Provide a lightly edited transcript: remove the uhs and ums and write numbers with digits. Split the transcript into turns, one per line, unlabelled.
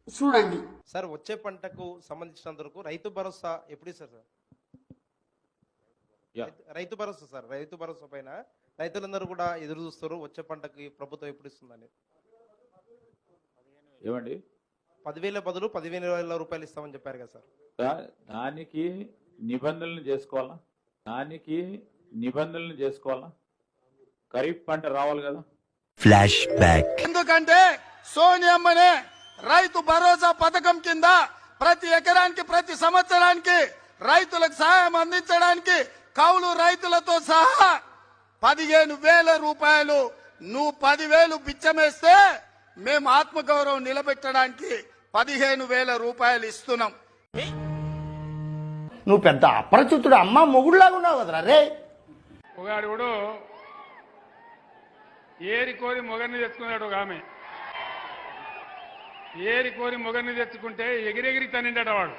చూడండి.
సార్ వచ్చే పంటకు సంబంధించినంత వరకు రైతు భరోసా ఎప్పుడు ఇస్తారు సార్? రైతు భరోసా సార్, రైతు భరోసా పైన రైతులందరూ కూడా ఎదురు చూస్తారు వచ్చే పంటకి ప్రభుత్వం ఎప్పుడు ఇస్తుందని.
ఏమండి
10,000 బదులు 15,000 రూపాయలు ఇస్తామని చెప్పారు కదా సార్.
దానికి నిబంధనలు చేసుకోవాలా ఖరీఫ్ పంట రావాలి కదా.
Flash back.
ఎందుకంటే సోనియమ్మనే రైతు భరోసా పథకం కింద ప్రతి ఎకరానికి ప్రతి సంవత్సరానికి రైతులకు సహాయం అందించడానికి కౌలు రైతులతో సహా 15,000 రూపాయలు, నువ్వు 10,000 బిచ్చమేస్తే మేము ఆత్మగౌరవం నిలబెట్టడానికి 15,000 రూపాయలు ఇస్తున్నాం.
నువ్వు పెద్ద అపరిచితుడు అమ్మ మొగుడులాగా ఉన్నావు కదరా రే.
ఒకడు కూడా ఏరి కోరి మొగన్ని తెచ్చుకున్నాడు. ఒక ఆమె ఏరి కోరి మొగన్ని తెచ్చుకుంటే ఎగిరెగిరి తనిండట వాడు.